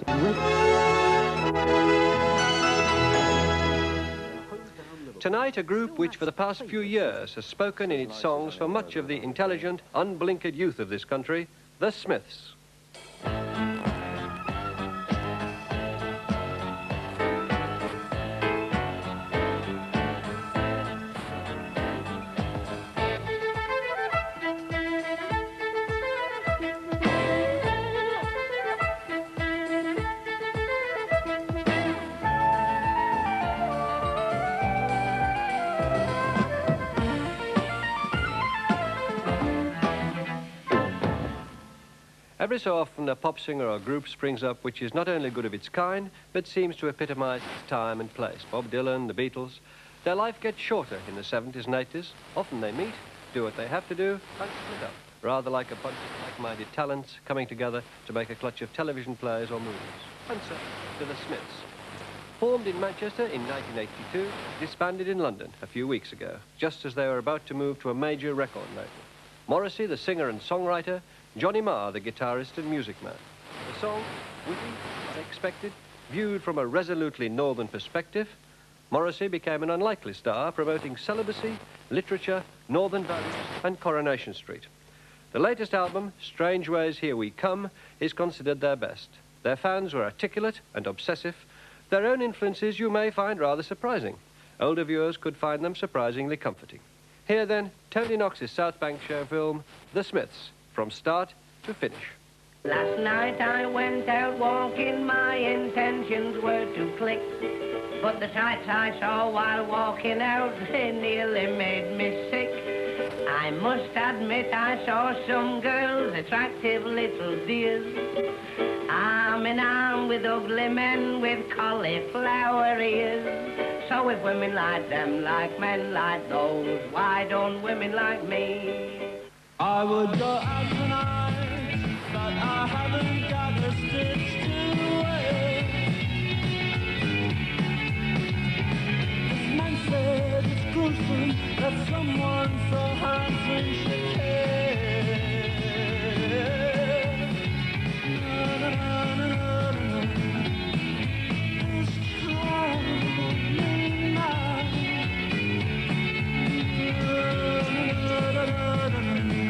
music. Tonight, a group which for the past few years has spoken in its songs for much of the intelligent, unblinkered youth of this country, the Smiths. Every so often a pop singer or group springs up which is not only good of its kind, but seems to epitomise its time and place. Bob Dylan, the Beatles. Their life gets shorter in the 70s and 80s. Often they meet, do what they have to do, and split up, rather like a bunch of like-minded talents coming together to make a clutch of television plays or movies. And so, to the Smiths. Formed in Manchester in 1982, disbanded in London a few weeks ago, just as they were about to move to a major record label. Morrissey, the singer and songwriter, Johnny Marr, the guitarist and music man. The song, witty, unexpected, viewed from a resolutely northern perspective, Morrissey became an unlikely star promoting celibacy, literature, northern values and Coronation Street. The latest album, Strange Ways Here We Come, is considered their best. Their fans were articulate and obsessive. Their own influences you may find rather surprising. Older viewers could find them surprisingly comforting. Here then, Tony Knox's South Bank show film, The Smiths, from start to finish. Last night I went out walking, my intentions were to click. But the sights I saw while walking out, they nearly made me sick. I must admit I saw some girls, attractive little dears, arm in arm with ugly men with cauliflower ears. So if women like them, like men like those, why don't women like me? I would go out tonight, but I haven't got a stitch to wear. This man said it's gruesome that someone so handsome should care. Na, na, na, na, na, na. This troubles me now. Na, na, na, na, na.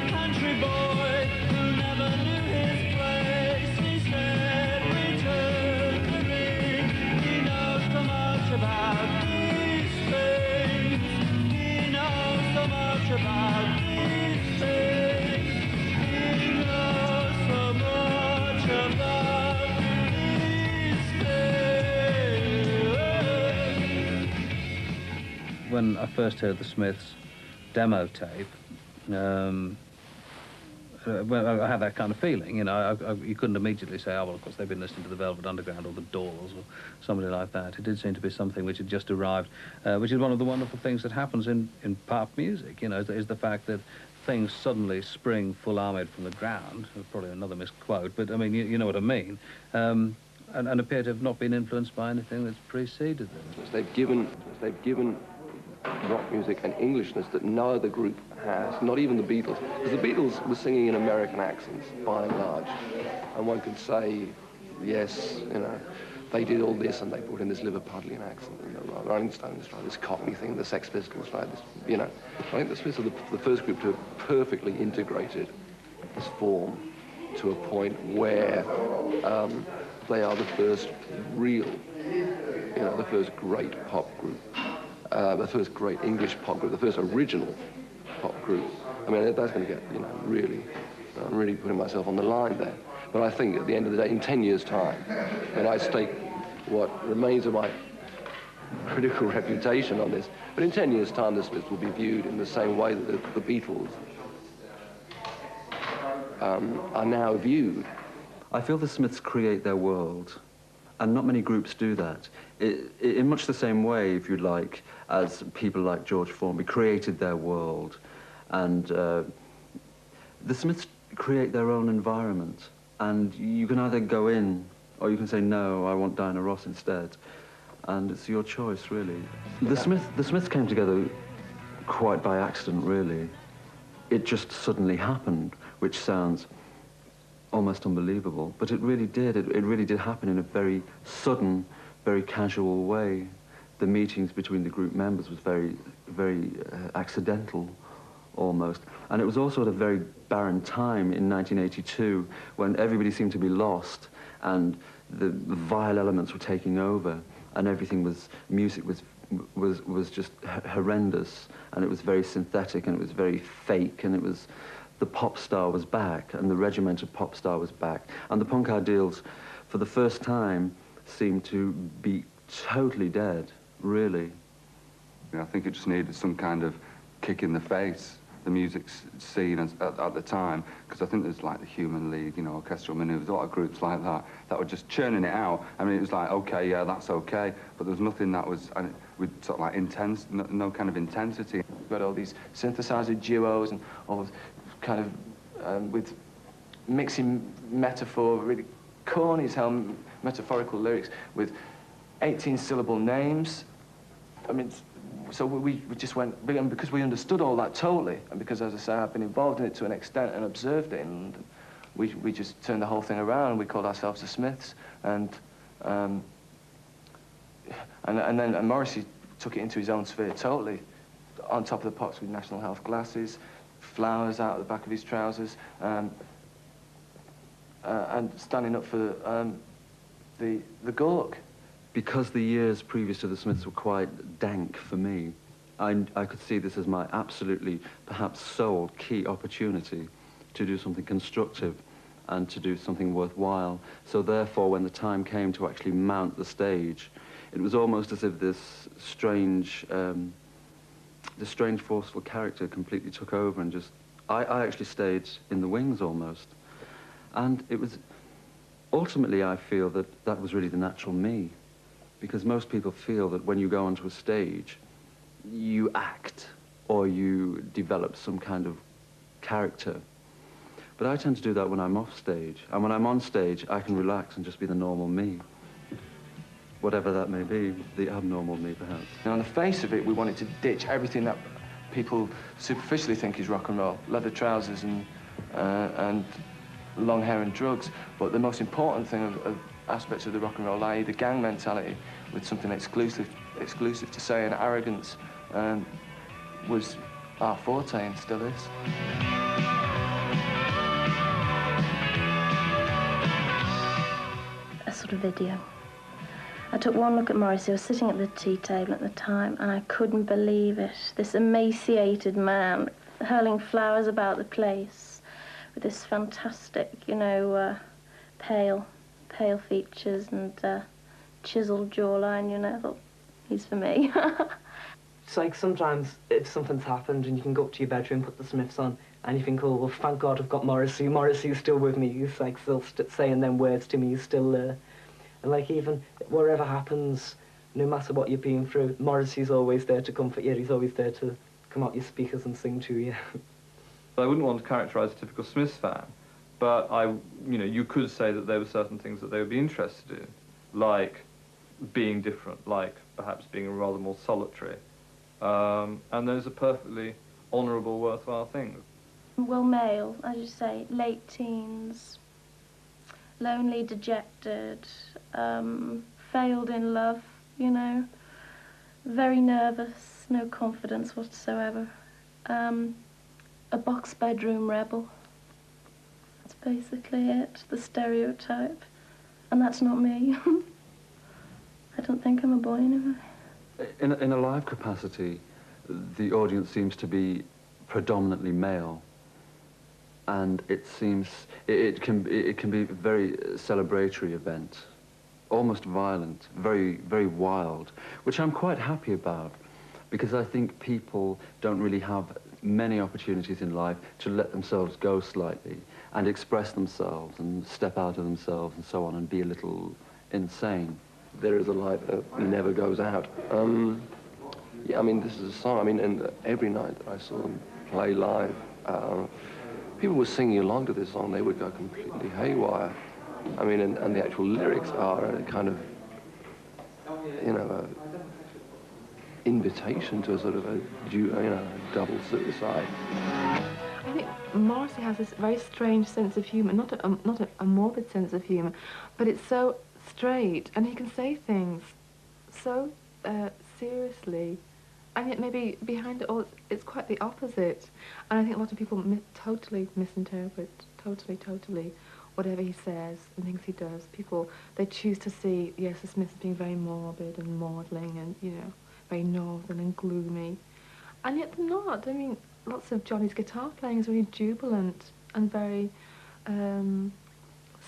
Country boy who never knew his place, he said, return to me. He knows so much about these things. He knows so much about these things. He knows so much about these things. When I first heard the Smiths demo tape, well, I had that kind of feeling, you know. You couldn't immediately say, oh, well, of course, they've been listening to the Velvet Underground or the Doors or somebody like that. It did seem to be something which had just arrived, which is one of the wonderful things that happens in pop music, you know, is the fact that things suddenly spring full-armed from the ground. Probably another misquote, but, I mean, you know what I mean, and appear to have not been influenced by anything that's preceded them. They've given rock music an Englishness that no other group has, not even the Beatles. Because the Beatles were singing in American accents, by and large. And one could say, yes, you know, they did all this and they put in this Liverpudlian accent. You know, the Rolling Stones tried this Cockney thing, the Sex Pistols tried this, you know. I think the Smiths are the first group to have perfectly integrated this form to a point where they are the first real, you know, the first great pop group. The first great English pop group, the first original pop group. I mean, that's going to get, you know, really, I'm really putting myself on the line there. But I think at the end of the day, in 10 years' time, and I stake what remains of my critical reputation on this, but in 10 years' time, the Smiths will be viewed in the same way that the Beatles are now viewed. I feel the Smiths create their world, and not many groups do that. In much the same way, if you like, as people like George Formby created their world, and the Smiths create their own environment, and you can either go in, or you can say, no, I want Diana Ross instead. and it's your choice, really. The Smiths came together quite by accident, really. It just suddenly happened, which sounds almost unbelievable, but it really did. It really did happen in a very sudden, very casual way. The meetings between the group members was very accidental, almost. And it was also at a very barren time in 1982, when everybody seemed to be lost, and the vile elements were taking over, and everything was, music was just horrendous, and it was very synthetic, and it was very fake, and it was, the pop star was back, and the regimented pop star was back, and the punk ideals, for the first time, seemed to be totally dead, really. I think it just needed some kind of kick in the face, the music scene at the time, because I think there's like the Human League, you know, Orchestral Manoeuvres, a lot of groups like that were just churning it out. I mean, it was like, okay, yeah, that's okay, but there was nothing that was, with sort of like intense, no kind of intensity. We've got all these synthesizer duos and all kind of, with mixing metaphor, really corny as hell metaphorical lyrics with 18-syllable names. I mean, so we just went, and because we understood all that totally, and because, as I say, I've been involved in it to an extent and observed it in London, we just turned the whole thing around. We called ourselves the Smiths, and then Morrissey took it into his own sphere totally, on top of the pops with National Health glasses, flowers out of the back of his trousers, and standing up for the Gawk. Because the years previous to the Smiths were quite dank for me, I could see this as my absolutely, perhaps sole key opportunity to do something constructive and to do something worthwhile. So therefore, when the time came to actually mount the stage, it was almost as if this strange forceful character completely took over and just, I actually stayed in the wings almost. And it was, ultimately I feel that that was really the natural me. Because most people feel that when you go onto a stage, you act or you develop some kind of character. But I tend to do that when I'm off stage. And when I'm on stage, I can relax and just be the normal me. Whatever that may be, the abnormal me, perhaps. And on the face of it, we wanted to ditch everything that people superficially think is rock and roll. Leather trousers and long hair and drugs. But the most important thing of aspects of the rock and roll, i.e. the gang mentality, with something exclusive to say, and arrogance, was our forte and still is. A sort of video. I took one look at Morrissey. I was sitting at the tea table at the time, and I couldn't believe it. This emaciated man hurling flowers about the place with this fantastic, you know, pale features and chiseled jawline, you know. I thought, he's for me. It's like sometimes if something's happened and you can go up to your bedroom, put the Smiths on, and you think, oh, well, thank God I've got Morrissey. Morrissey's still with me. He's like still saying them words to me. He's still there. And like even whatever happens, no matter what you're being through, Morrissey's always there to comfort you. He's always there to come out your speakers and sing to you. I wouldn't want to characterise a typical Smiths fan, but you could say that there were certain things that they would be interested in, like being different, like perhaps being rather more solitary. And those are perfectly honourable, worthwhile things. Well, male, as you say, late teens, lonely, dejected, failed in love, you know, very nervous, no confidence whatsoever. A box bedroom rebel. That's basically it, the stereotype. And that's not me. I don't think I'm a boy anyway. In a live capacity, the audience seems to be predominantly male. And it seems, it can be a very celebratory event, almost violent, very, very wild, which I'm quite happy about, because I think people don't really have many opportunities in life to let themselves go slightly and express themselves and step out of themselves and so on and be a little insane. There is a light that never goes out. Yeah, I mean, this is a song, I mean, and every night that I saw them play live, people were singing along to this song, they would go completely haywire. I mean, and the actual lyrics are kind of you know, a invitation to a sort of a, you know, a double suicide. I think Morrissey has this very strange sense of humour, not a morbid sense of humour, but it's so straight, and he can say things so seriously, and yet maybe behind it all it's quite the opposite. And I think a lot of people totally misinterpret, totally, whatever he says and things he does. People, they choose to see the Smiths as being very morbid and maudling and, you know, very northern and gloomy. And yet they're not. I mean, lots of Johnny's guitar playing is very jubilant and very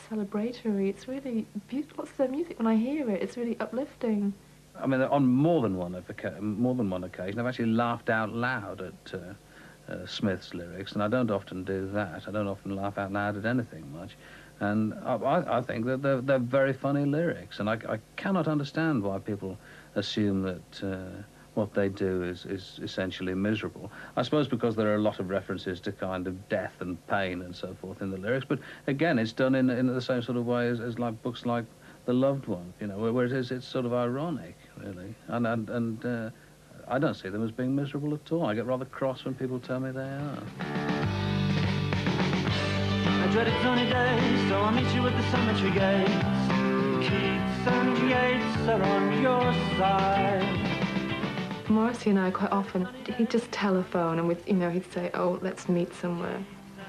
celebratory. It's really beautiful. Lots of their music, when I hear it, it's really uplifting. I mean, on more than one occasion, I've actually laughed out loud at Smith's lyrics, and I don't often do that. I don't often laugh out loud at anything much. And I think that they're very funny lyrics, and I cannot understand why people assume that what they do is essentially miserable. I suppose because there are a lot of references to kind of death and pain and so forth in the lyrics, but again, it's done in the same sort of way as like books like The Loved One, you know, where it's sort of ironic, really. And I don't see them as being miserable at all. I get rather cross when people tell me they are. I dreaded sunny days, so I'll meet you at the cemetery gates. Keats and Yeats are on your side. Morrissey and I quite often, he'd just telephone and he'd say, oh, let's meet somewhere.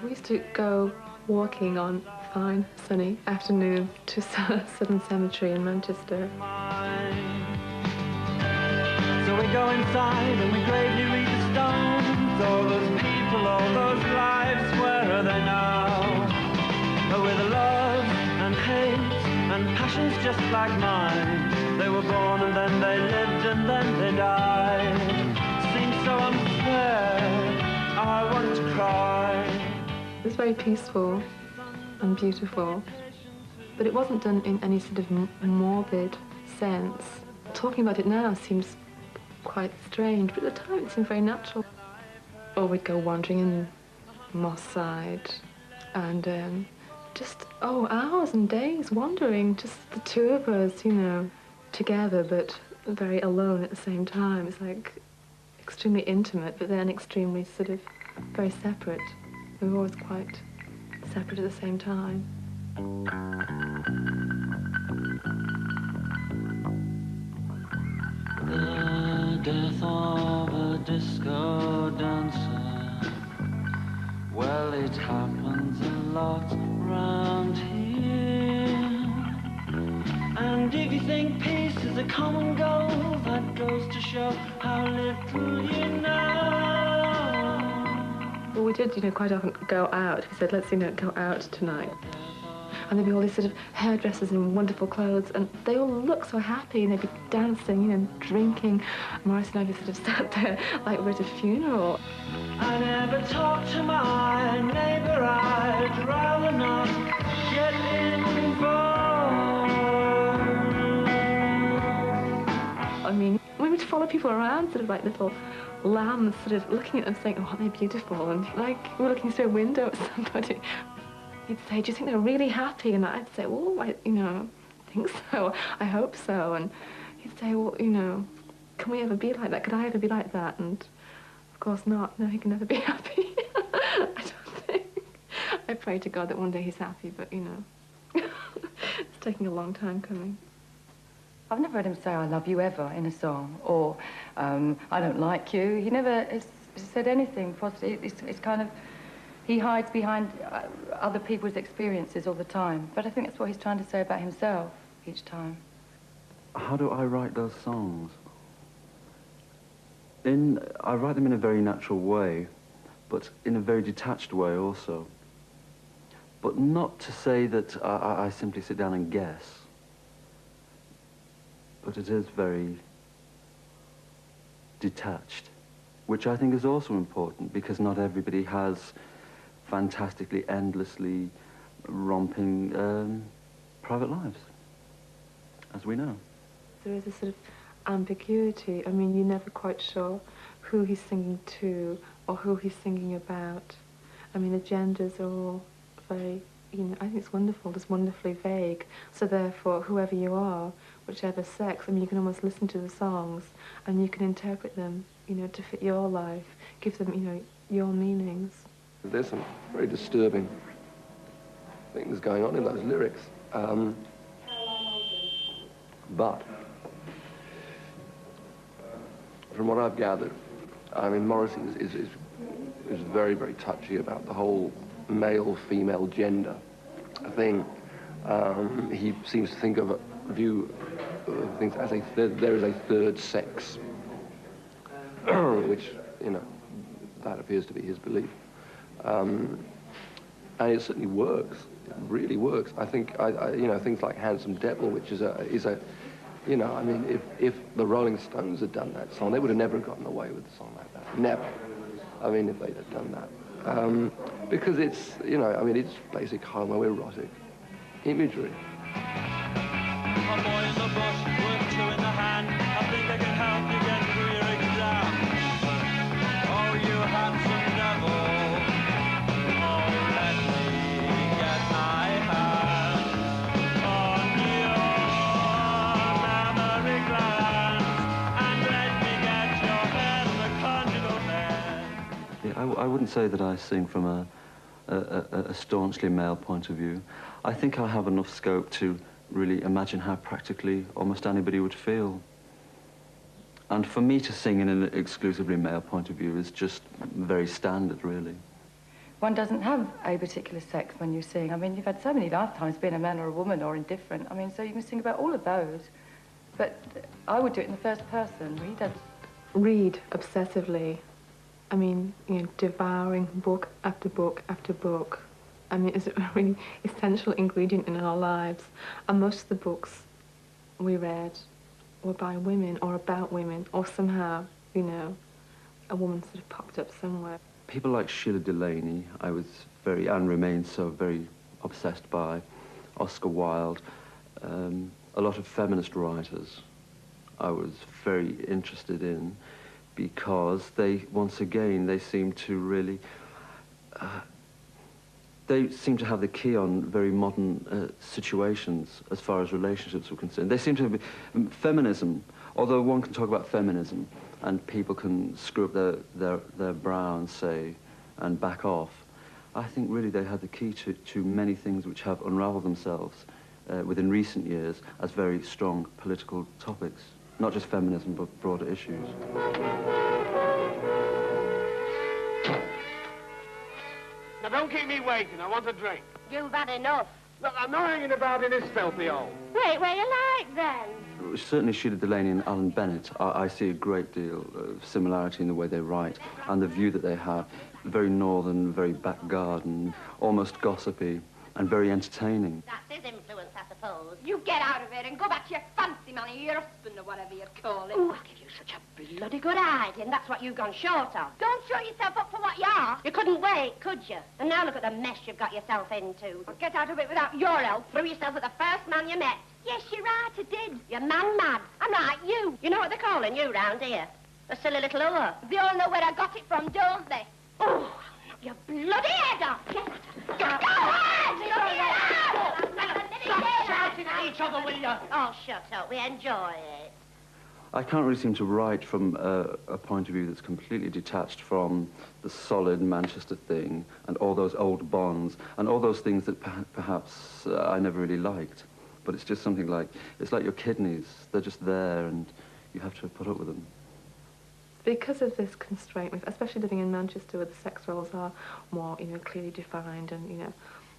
We used to go walking on fine, sunny afternoons to Southern Cemetery in Manchester. So we go inside and we gravely read the stones. All those people, all those lives, where are they now? With love and hate and passions just like mine. They were born and then they lived and then they died. Seems so unfair, I want to cry. It was very peaceful and beautiful, but it wasn't done in any sort of morbid sense. Talking about it now seems quite strange, but at the time it seemed very natural. Or we'd go wandering in Moss Side and just, hours and days wandering, just the two of us, you know, together but very alone at the same time. It's like extremely intimate, but then extremely sort of very separate. We were always quite separate at the same time. The death of a disco dancer. Well, it happens a lot round here. And if you think peace is a common goal, that goes to show how little you know. Well, we did, you know, quite often go out. We said, let's, you know, go out tonight. And there'd be all these sort of hairdressers in wonderful clothes, and they all look so happy, and they'd be dancing, you know, drinking. Morris and I just sort of sat there like we're at a funeral. I never talk to my neighbor, I'd rather not get involved. I mean, we would follow people around, sort of like little lambs, sort of looking at them saying, oh, aren't they beautiful? And like, we were looking through a window at somebody. He'd say, do you think they're really happy? And I'd say, well, I think so. I hope so. And he'd say, well, you know, can we ever be like that? Could I ever be like that? And of course not. No, he can never be happy. I don't think. I pray to God that one day he's happy, but, you know, it's taking a long time coming. I've never heard him say, I love you ever in a song, or I don't like you. He never has said anything positive. It's kind of, he hides behind other people's experiences all the time. But I think that's what he's trying to say about himself each time. How do I write those songs? I write them in a very natural way, but in a very detached way also. But not to say that I simply sit down and guess. But it is very detached, which I think is also important, because not everybody has fantastically, endlessly romping private lives, as we know. There is a sort of ambiguity. I mean, you're never quite sure who he's singing to or who he's singing about. I mean, the genders are all very, you know, I think it's wonderful, just wonderfully vague. So therefore, whoever you are, whichever sex. I mean, you can almost listen to the songs and you can interpret them, you know, to fit your life, give them, you know, your meanings. There's some very disturbing things going on in those lyrics. But from what I've gathered, I mean, Morrissey is very, very touchy about the whole male-female gender thing. He seems to think of a view of things as there is a third sex, which, you know, that appears to be his belief. And it certainly works. It really works. I think, you know, things like Handsome Devil, which is a, you know, I mean, if the Rolling Stones had done that song, they would have never gotten away with a song like that. Never. I mean, if they'd have done that. Because it's, you know, I mean, it's basic homoerotic imagery. A boy in the bush, work 2 in the hand. I think I can help you get through your exam. Oh, you handsome devil. Oh, let me get my hands on your mammary glands and let me get your head in the conjugal bed. Yeah, I wouldn't say that I sing from a staunchly male point of view. I think I have enough scope to really imagine how practically almost anybody would feel. And for me to sing in an exclusively male point of view is just very standard, really. One doesn't have a particular sex when you sing. I mean, you've had so many lifetimes being a man or a woman or indifferent. I mean, so you can sing about all of those. But I would do it in the first person. He does. Read obsessively. I mean, you know, devouring book after book after book. I mean, it's a really essential ingredient in our lives. And most of the books we read were by women or about women, or somehow, you know, a woman sort of popped up somewhere. People like Sheila Delaney, I was very, and remain so very obsessed by. Oscar Wilde, a lot of feminist writers I was very interested in, because they, once again, they seem to really, they seem to have the key on very modern situations as far as relationships were concerned. They seem to be, feminism, although one can talk about feminism and people can screw up their brow and say, and back off, I think really they had the key to many things which have unraveled themselves within recent years as very strong political topics. Not just feminism, but broader issues. Now, don't keep me waiting. I want a drink. You've had enough. Look, I'm not hanging about in this filthy hole. Wait, where you like, then? Certainly Sheila Delaney and Alan Bennett, I see a great deal of similarity in the way they write and the view that they have. Very northern, very back garden, almost gossipy, and very entertaining. That's his influence, I suppose. You get out of it and go back to your fancy man or your husband or whatever you call it. Oh, I give you such a bloody good idea, and that's what you've gone short of. Don't shut yourself up for what you are. You couldn't wait, could you? And now look at the mess you've got yourself into. Well, get out of it without your help. Threw yourself at the first man you met. Yes, you're right, I did. You're man mad. I'm like you. You know what they're calling you round here? A silly little whore. They all know where I got it from, don't they? Oh, I'll knock your bloody head off. Get out. Go on! Stop shouting at each other, will you? Oh, shut up. We enjoy it. I can't really seem to write from a point of view that's completely detached from the solid Manchester thing and all those old bonds and all those things that perhaps I never really liked. But it's just something like, it's like your kidneys. They're just there and you have to put up with them. Because of this constraint, especially living in Manchester where the sex roles are more, you know, clearly defined and, you know,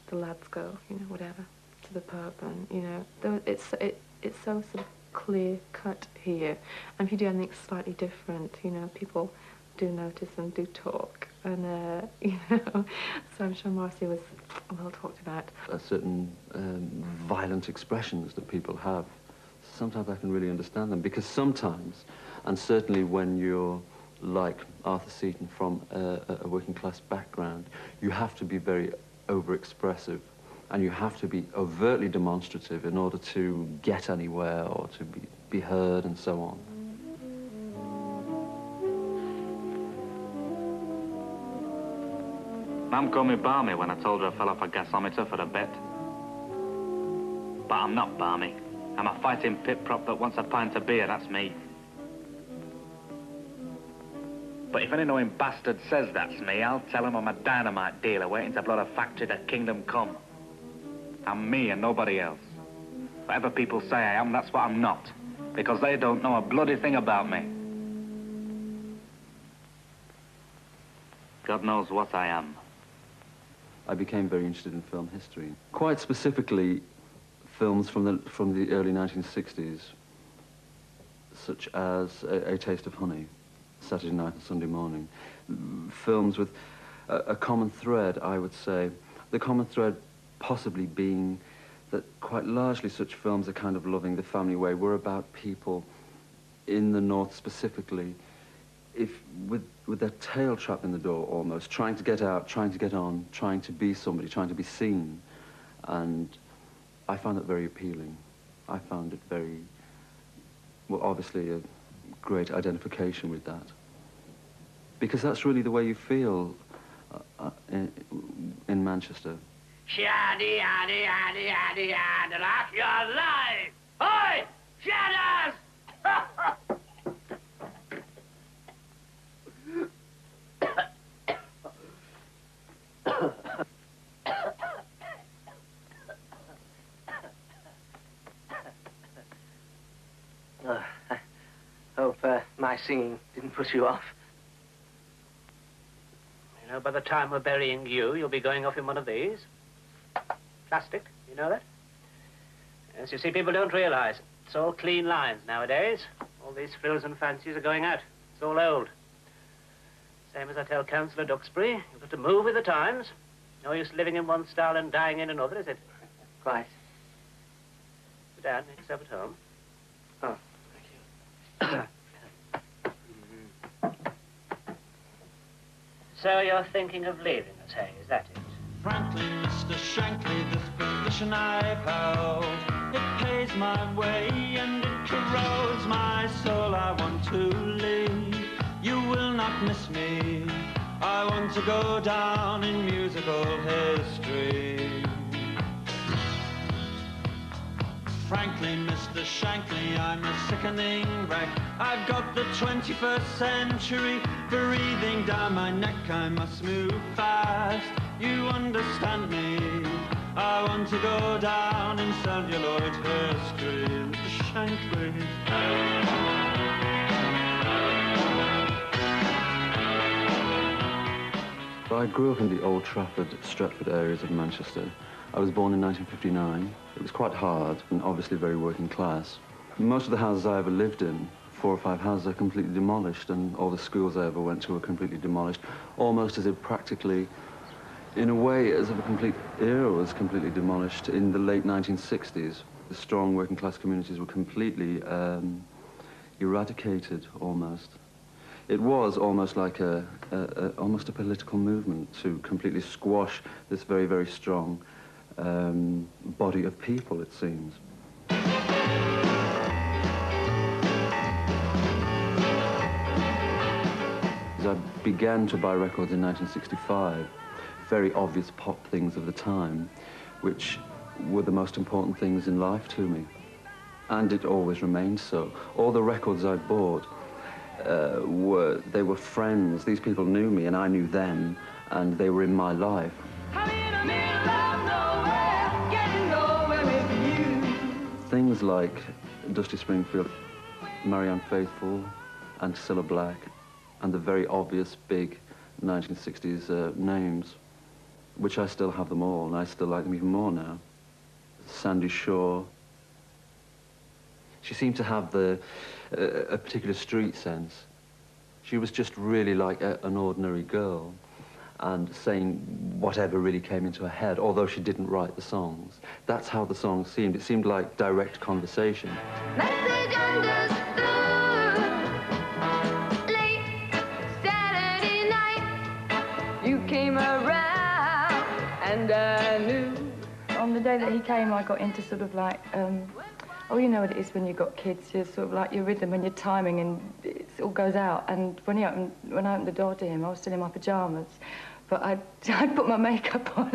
the lads go, you know, whatever, to the pub and, you know, it's so sort of clear-cut here. And if you do anything slightly different, you know, people do notice and do talk. And, you know, so I'm sure Morrissey was well talked about. Certain violent expressions that people have, sometimes I can really understand them, because sometimes, and certainly when you're like Arthur Seaton from a working-class background, you have to be very over-expressive, and you have to be overtly demonstrative in order to get anywhere or to be heard and so on. Mum called me balmy when I told her I fell off a gasometer for a bet. But I'm not balmy. I'm a fighting pit prop that wants a pint of beer, that's me. But if any knowing bastard says that's me, I'll tell him I'm a dynamite dealer waiting to blow the factory to kingdom come. I'm me and nobody else. Whatever people say I am, that's what I'm not. Because they don't know a bloody thing about me. God knows what I am. I became very interested in film history. Quite specifically, films from the early 1960s, such as A Taste of Honey, Saturday Night and Sunday Morning. Films with a common thread, I would say. The common thread possibly being that quite largely such films are kind of loving the family way. We're about people in the North specifically, with their tail trapped in the door almost, trying to get out, trying to get on, trying to be somebody, trying to be seen. And I found that very appealing. I found it very, well, obviously a great identification with that. Because that's really the way you feel in Manchester. Shaddy, addy, addy, addy, addy, like your life! Oi! Shadows! I hope my singing didn't put you off. You know, by the time we're burying you, you'll be going off in one of these. Plastic, you know that? Yes, you see, people don't realize. It's all clean lines nowadays. All these frills and fancies are going out. It's all old. Same as I tell Councillor Duxbury, you've got to move with the times. No use living in one style and dying in another, is it? Quite. Sit down, make yourself at home. Oh, thank you. So you're thinking of leaving us, hey? Is that it? Frankly, Mr. Shankly, this position I've held, it pays my way and it corrodes my soul. I want to leave, you will not miss me. I want to go down in musical history. Frankly, Mr. Shankly, I'm a sickening wreck. I've got the 21st century breathing down my neck. I must move fast, you understand me. I want to go down in celluloid history. Mr. Shankly. I grew up in the Old Trafford, Stretford areas of Manchester. I was born in 1959. It was quite hard and obviously very working class. Most of the houses I ever lived in, 4 or 5 houses, are completely demolished, and all the schools I ever went to were completely demolished, almost as if practically, in a way, as if a complete era was completely demolished in the late 1960s. The strong working class communities were completely eradicated, almost. It was almost like almost a political movement to completely squash this very, very strong body of people, it seems. As I began to buy records in 1965, very obvious pop things of the time, which were the most important things in life to me. And it always remained so. All the records I bought, they were friends. These people knew me and I knew them, and they were in my life. Things like Dusty Springfield, Marianne Faithfull, and Cilla Black, and the very obvious big 1960s names, which I still have them all, and I still like them even more now. Sandy Shaw. She seemed to have a particular street sense. She was just really like an ordinary girl, and saying whatever really came into her head, although she didn't write the songs. That's how the songs seemed. It seemed like direct conversation. Message understood. Late Saturday night, you came around and I knew. On the day that he came, I got into sort of like oh, you know what it is when you've got kids, you're sort of like your rhythm and your timing, and it all goes out. And when I opened the door to him, I was still in my pyjamas, but I'd put my makeup on.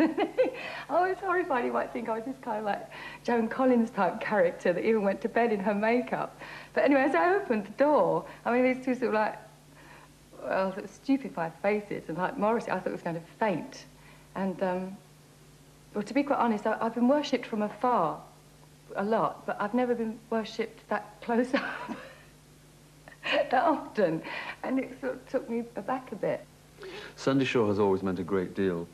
I was horrified. He might think I was this kind of like Joan Collins type character that even went to bed in her makeup. But anyway, as I opened the door, I mean, these two sort of like, well, sort of stupefied faces, and like Morrissey, I thought was going to faint. And, well, to be quite honest, I've been worshipped from afar a lot, but I've never been worshipped that close up that often. And it sort of took me aback a bit. Sandie Shaw has always meant a great deal,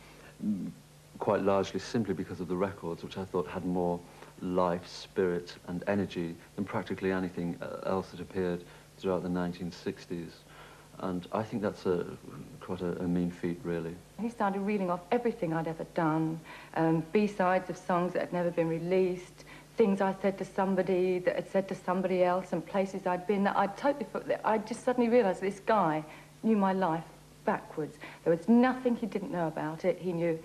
quite largely simply because of the records, which I thought had more life, spirit and energy than practically anything else that appeared throughout the 1960s. And I think that's quite a mean feat, really. He started reeling off everything I'd ever done, B-sides of songs that had never been released, things I said to somebody that had said to somebody else, and places I'd been that I'd totally... I just suddenly realised this guy knew my life backwards. There was nothing he didn't know about it. He knew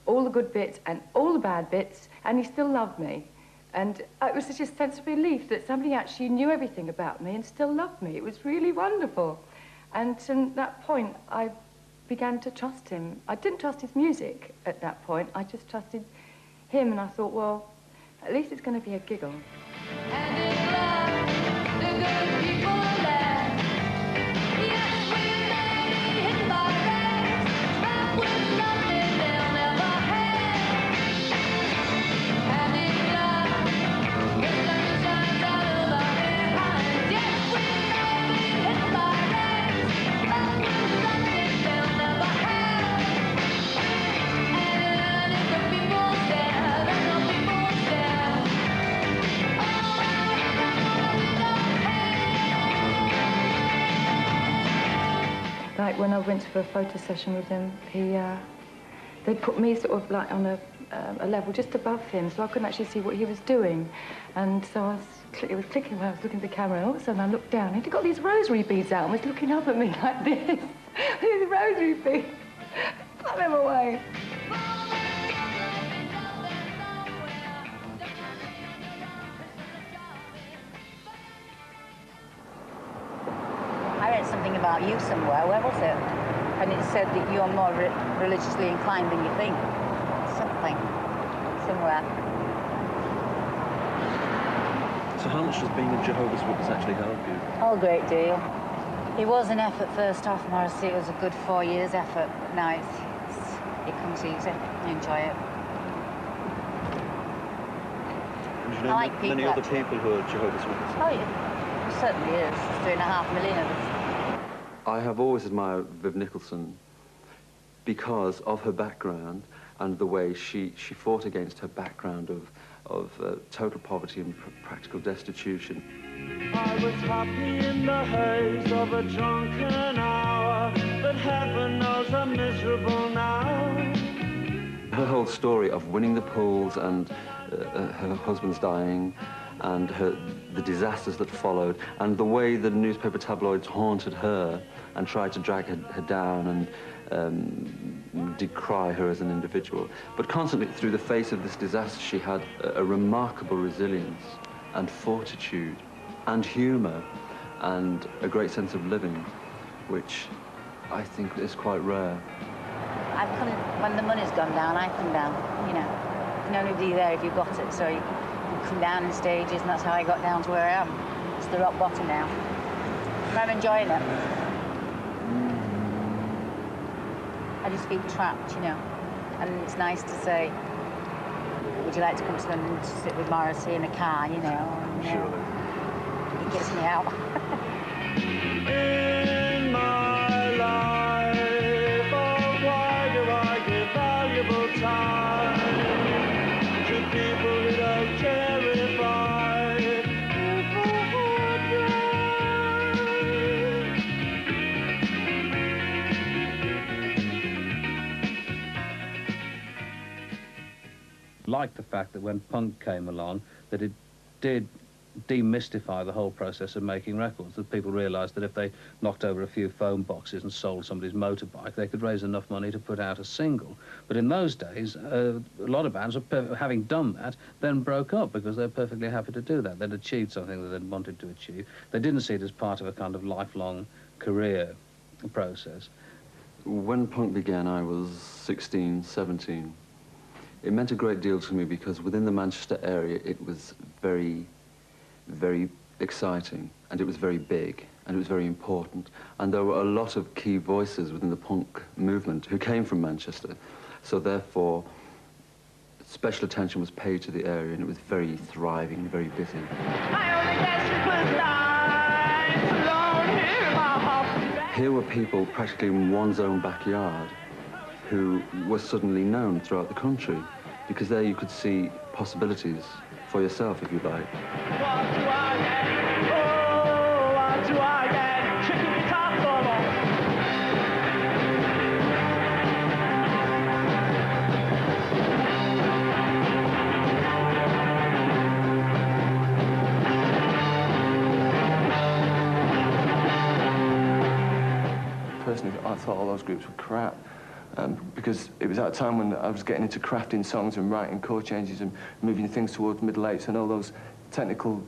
all the good bits and all the bad bits, and he still loved me. And it was such a sense of relief that somebody actually knew everything about me and still loved me. It was really wonderful. And from that point, I began to trust him. I didn't trust his music at that point. I just trusted him, and I thought, well, at least it's going to be a giggle. Like when I went for a photo session with him, they put me sort of like on a level just above him, so I couldn't actually see what he was doing. And so it was clicking when I was looking at the camera, and all of a sudden I looked down, and he'd got these rosary beads out and was looking up at me like this. These rosary beads. Put them away. I read something about you somewhere. Where was it? And it said that you're more religiously inclined than you think. Something. Somewhere. So how much does being a Jehovah's Witness actually help you? Oh, a great deal. It was an effort first off, Morrissey. It was a good 4 years effort. But now it comes easy. I enjoy it. And do you know I like people, many other actually. people who are Jehovah's Witnesses? Oh, yeah. It certainly is. There's 2.5 million of us. I have always admired Viv Nicholson because of her background and the way she fought against her background of total poverty and practical destitution. I was happy in the haze of a drunken hour, but heaven knows I'm miserable now. Her whole story of winning the polls and her husband's dying and the disasters that followed, and the way the newspaper tabloids haunted her and tried to drag her down and decry her as an individual. But constantly, through the face of this disaster, she had a remarkable resilience and fortitude and humour and a great sense of living, which I think is quite rare. When the money's gone down, I come down, you know. You can only be there if you've got it, so you come down in stages, and that's how I got down to where I am. It's the rock bottom now. And I'm enjoying it. I just feel trapped, you know. And it's nice to say, would you like to come to London to sit with Morrissey in a car, you know? And, Sure. It gets me out. In my life, oh, why do I give valuable time to people who don't care if I Like the fact that when punk came along, that it did demystify the whole process of making records, that people realised that if they knocked over a few phone boxes and sold somebody's motorbike, they could raise enough money to put out a single. But in those days, a lot of bands, having done that, then broke up because they're perfectly happy to do that. They'd achieved something that they'd wanted to achieve. They didn't see it as part of a kind of lifelong career process. When punk began, I was 16, 17. It meant a great deal to me because within the Manchester area, it was very, very exciting, and it was very big, and it was very important. And there were a lot of key voices within the punk movement who came from Manchester. So therefore, special attention was paid to the area, and it was very thriving, very busy. Here were people practically in one's own backyard who were suddenly known throughout the country, because there you could see possibilities for yourself, if you like. Personally, I thought all those groups were crap. Because it was at a time when I was getting into crafting songs and writing chord changes and moving things towards middle eights and all those technical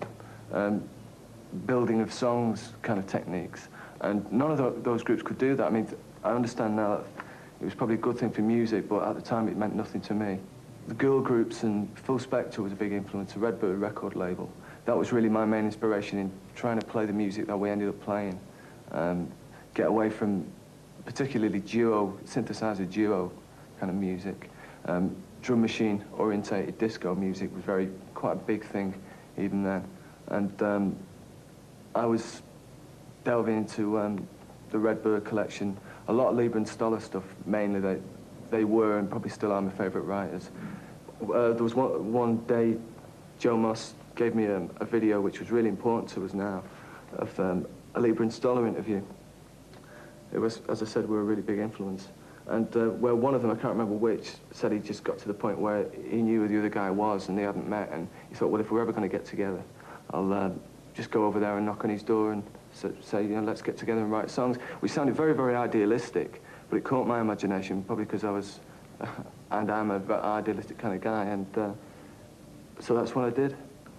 building of songs kind of techniques. And none of those groups could do that. I mean, I understand now that it was probably a good thing for music, but at the time it meant nothing to me. The girl groups and Full Spectre was a big influence, the Redbird record label. That was really my main inspiration in trying to play the music that we ended up playing. Get away from particularly duo, synthesizer duo kind of music. Drum machine orientated disco music was quite a big thing even then. And I was delving into the Redbird collection. A lot of Leiber and Stoller stuff, mainly, they were and probably still are my favourite writers. There was one day Joe Moss gave me a video which was really important to us now of a Leiber and Stoller interview. It was, as I said, we were a really big influence. And where one of them, I can't remember which, said he just got to the point where he knew who the other guy was and they hadn't met, and he thought, well, if we're ever going to get together, I'll just go over there and knock on his door and say, you know, let's get together and write songs. We sounded very, very idealistic, but it caught my imagination, probably because I was, and I'm an idealistic kind of guy, and so that's what I did.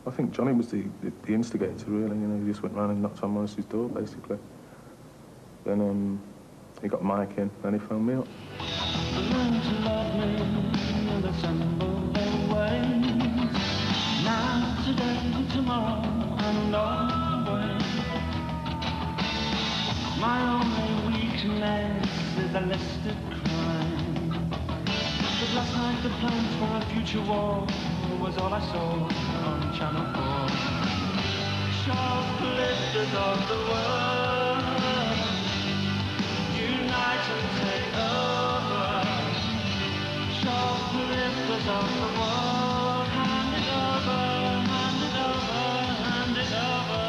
I think Johnny was the instigator, really. You know, he just went round and knocked on Morrissey's door, basically. Then he got Mike in, and he phoned me up. Learn to love me and assemble their wings. Now, today, tomorrow, and always. My only weakness is a listed crime. But last night the plans for a future war was all I saw on Channel 4. Shoplifters of the world, unite and take over. Shoplifters of the world, hand it over, hand it over, hand it over.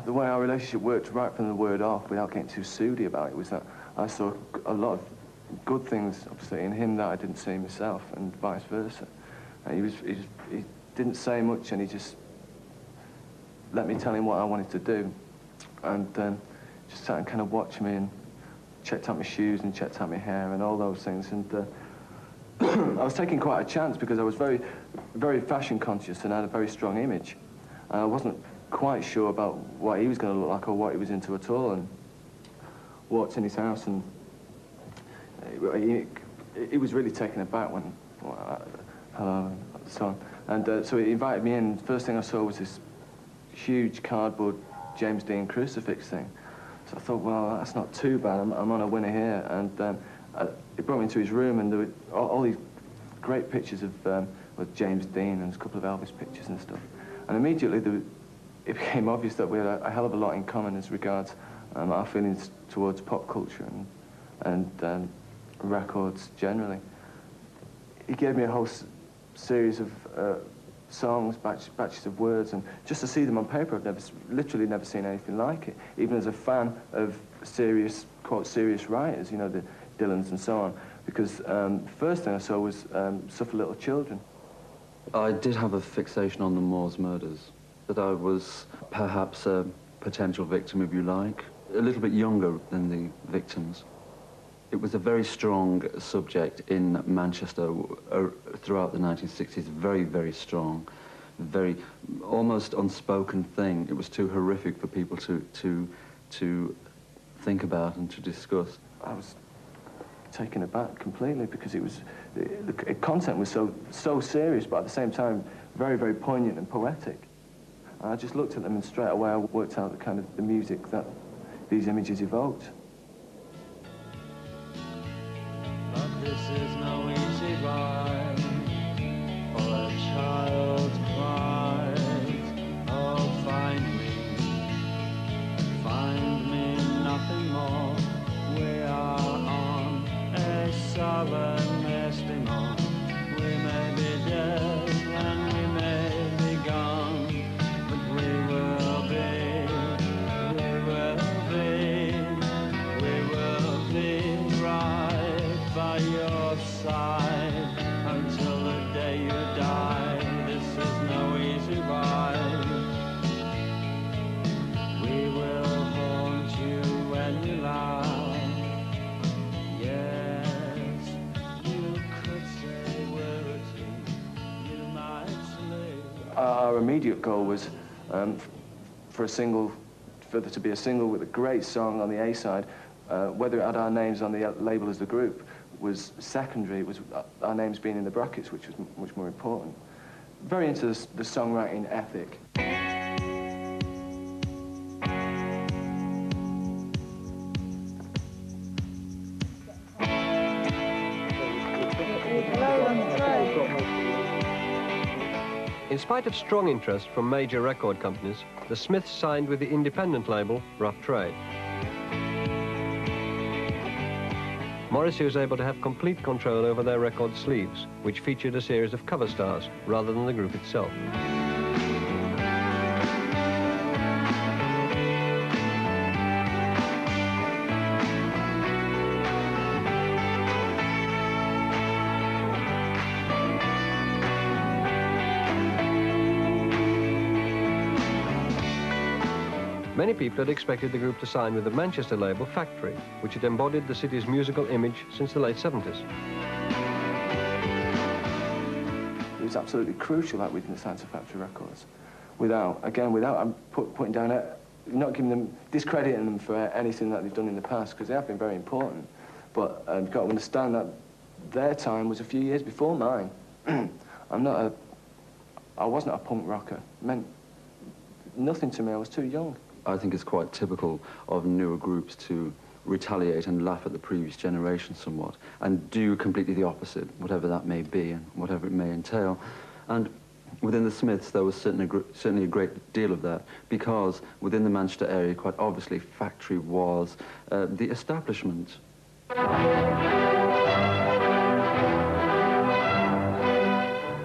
The way our relationship worked right from the word off, without getting too soody about it, was that I saw a lot of good things, obviously, in him that I didn't see myself, and vice versa. And he didn't say much, and he just let me tell him what I wanted to do, and just sat and kind of watched me and checked out my shoes and checked out my hair and all those things. And I was taking quite a chance because I was very, very fashion conscious and had a very strong image. I wasn't quite sure about what he was going to look like or what he was into at all, and walked in his house, and he was really taken aback when, hello, so on. And so he invited me in. First thing I saw was this huge cardboard James Dean crucifix thing. So I thought, well, that's not too bad. I'm on a winner here. And he brought me into his room, and there were all these great pictures of with James Dean and a couple of Elvis pictures and stuff. And immediately it became obvious that we had a hell of a lot in common as regards our feelings towards pop culture and records generally. He gave me a whole series of songs, batches of words, and just to see them on paper, I've literally never seen anything like it. Even as a fan of serious, quote, serious writers, you know, the Dylans and so on, because the first thing I saw was Suffer Little Children. I did have a fixation on the Moors murders, that I was perhaps a potential victim, if you like, a little bit younger than the victims. It was a very strong subject in Manchester throughout the 1960s, very, very strong, very almost unspoken thing. It was too horrific for people to think about and to discuss. I was taken aback completely because it was, the content was so serious, but at the same time, very, very poignant and poetic. And I just looked at them and straight away I worked out the kind of the music that these images evoked. But this is no easy ride for a child's pride. Oh, find me nothing more. We are on a southern misty morn. We may be dead and we may be gone, but we will be right by your side until the day you die. This is no easy ride. We will haunt you when you lie. Yes, you could say we're a team. You might sleep. Our immediate goal was for there to be a single with a great song on the A side. Whether it had our names on the label as the group was secondary. It was our names being in the brackets, which was much more important. Very into the songwriting ethic. In spite of strong interest from major record companies, the Smiths signed with the independent label Rough Trade. Morrissey was able to have complete control over their record sleeves, which featured a series of cover stars rather than the group itself. Many people had expected the group to sign with the Manchester label Factory, which had embodied the city's musical image since the late 70s. It was absolutely crucial that we didn't sign to Factory Records. Without I'm putting down, not giving them, discrediting them for anything that they've done in the past, because they have been very important. But you've got to understand that their time was a few years before mine. I wasn't a punk rocker. It meant nothing to me, I was too young. I think it's quite typical of newer groups to retaliate and laugh at the previous generation somewhat and do completely the opposite, whatever that may be and whatever it may entail. And within the Smiths, there was certainly a great deal of that, because within the Manchester area, quite obviously, Factory was the establishment.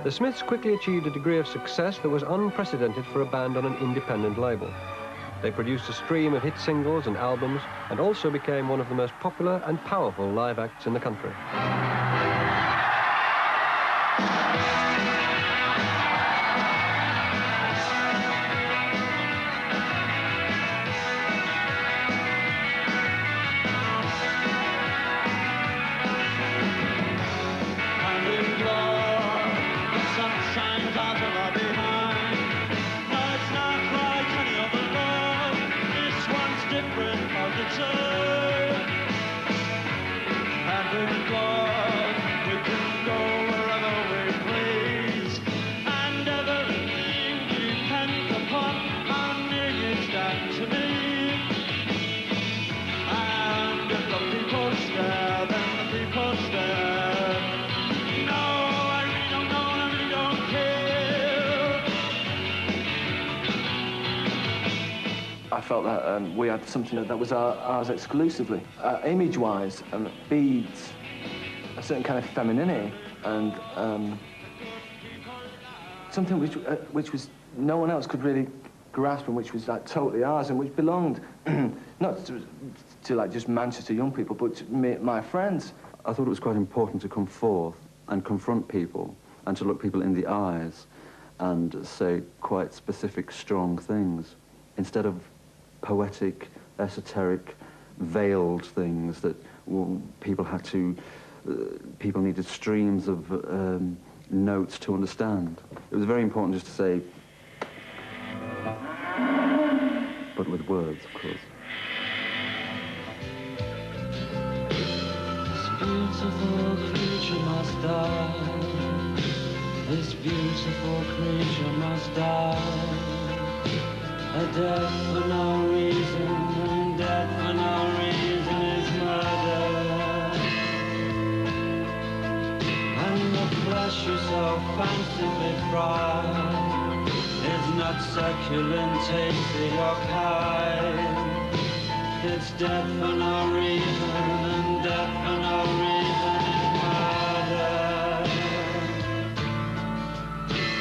The Smiths quickly achieved a degree of success that was unprecedented for a band on an independent label. They produced a stream of hit singles and albums, and also became one of the most popular and powerful live acts in the country. I felt that we had something that was ours exclusively. Image-wise, beads, a certain kind of femininity and something which was no one else could really grasp and which was like totally ours and which belonged not to like just Manchester young people but to my friends. I thought it was quite important to come forth and confront people and to look people in the eyes and say quite specific, strong things instead of poetic, esoteric, veiled things that people had to, people needed streams of notes to understand. It was very important just to say, but with words, of course. This beautiful creature must die. This beautiful creature must die. A death for no reason, and death for no reason is murder. And the flesh you so fancifully fry is not succulent, tasty or kind. It's death for no reason, and death for no reason is murder.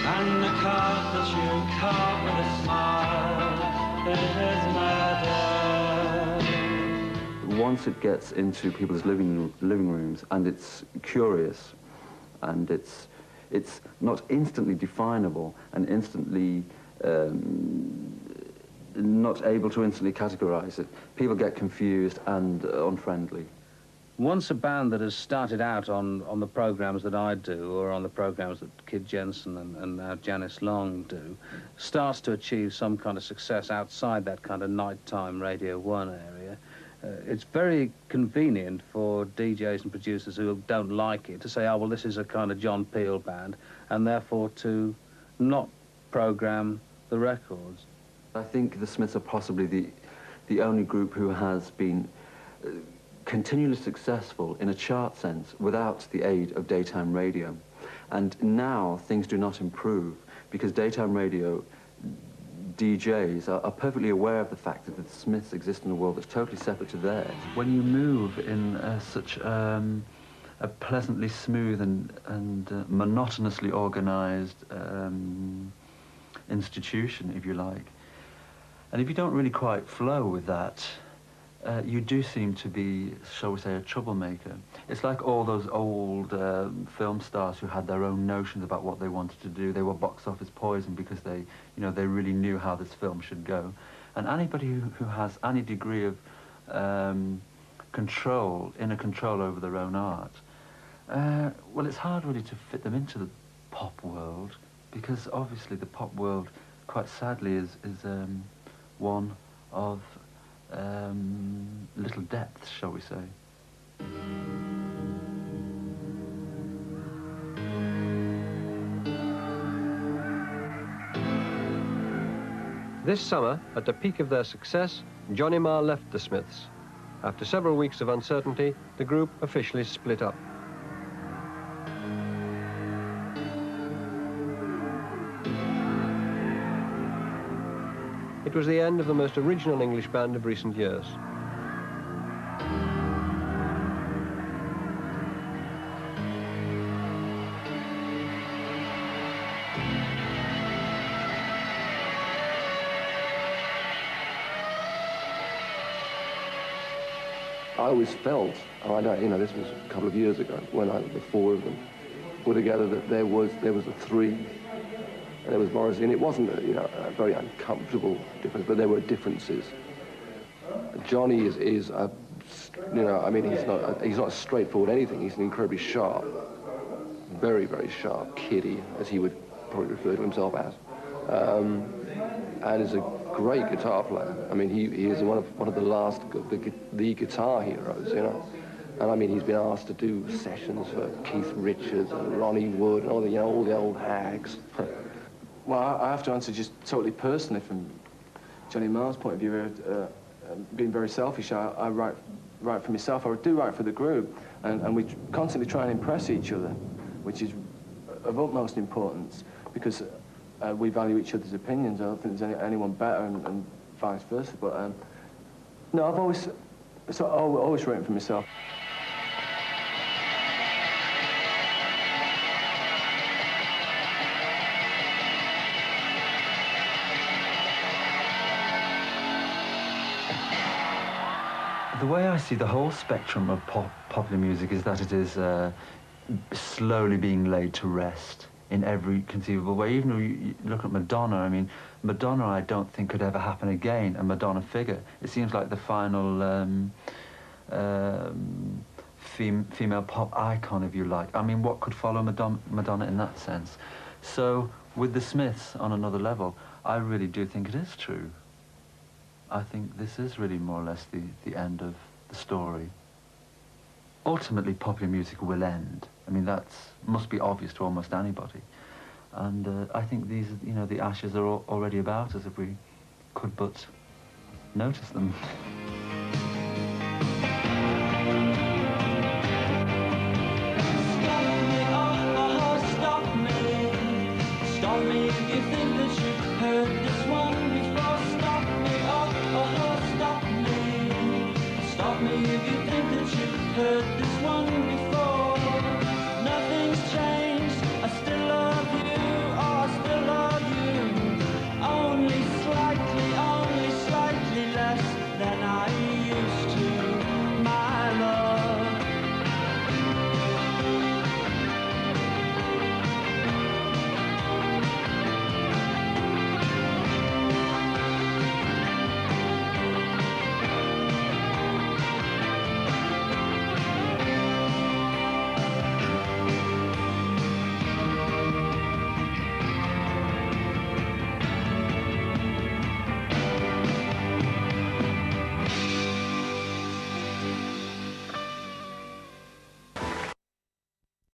And the carve that you carve with a smile, it is murder. Once it gets into people's living rooms and it's curious and it's not instantly definable and instantly not able to instantly categorize it, people get confused and unfriendly. Once a band that has started out on the programs that I do or on the programs that Kid Jensen and now Janice Long do starts to achieve some kind of success outside that kind of nighttime Radio 1 area, it's very convenient for DJs and producers who don't like it to say, oh, well, this is a kind of John Peel band, and therefore to not program the records. I think the Smiths are possibly the only group who has been continually successful in a chart sense without the aid of daytime radio. And now things do not improve because daytime radio DJs are perfectly aware of the fact that the Smiths exist in a world that's totally separate to theirs. When you move in such a pleasantly smooth and monotonously organized institution, if you like, and if you don't really quite flow with that, you do seem to be, shall we say, a troublemaker. It's like all those old film stars who had their own notions about what they wanted to do. They were box office poison because they, you know, they really knew how this film should go. And anybody who has any degree of inner control over their own art, well, it's hard really to fit them into the pop world because obviously the pop world, quite sadly, is one of little depth, shall we say. This summer, at the peak of their success, Johnny Marr left the Smiths. After several weeks of uncertainty, the group officially split up. It was the end of the most original English band of recent years. I always felt, and I don't, you know, this was a couple of years ago when the four of them were together, that there was a three. And there was Morrissey, and it wasn't a very uncomfortable difference, but there were differences. Johnny is a, I mean, he's not straightforward anything. He's an incredibly sharp, very, very sharp kiddie, as he would probably refer to himself as, and is a great guitar player. I mean, he is one of the last the guitar heroes, you know. And I mean, he's been asked to do sessions for Keith Richards and Ronnie Wood and all the old hags. Well, I have to answer just totally personally from Johnny Marr's point of view. Being very selfish, I write for myself. I do write for the group, and we constantly try and impress each other, which is of utmost importance because we value each other's opinions. I don't think there's anyone better, and vice versa. But no, I've always written for myself. The way I see the whole spectrum of popular music is that it is slowly being laid to rest in every conceivable way. Even if you look at Madonna, I mean, Madonna I don't think could ever happen again, a Madonna figure. It seems like the final female pop icon, if you like. I mean, what could follow Madonna in that sense? So, with the Smiths on another level, I really do think it is true. I think this is really more or less the end of the story. Ultimately, popular music will end. I mean, that must be obvious to almost anybody. And I think these, you know, the ashes are already about us if we could but notice them.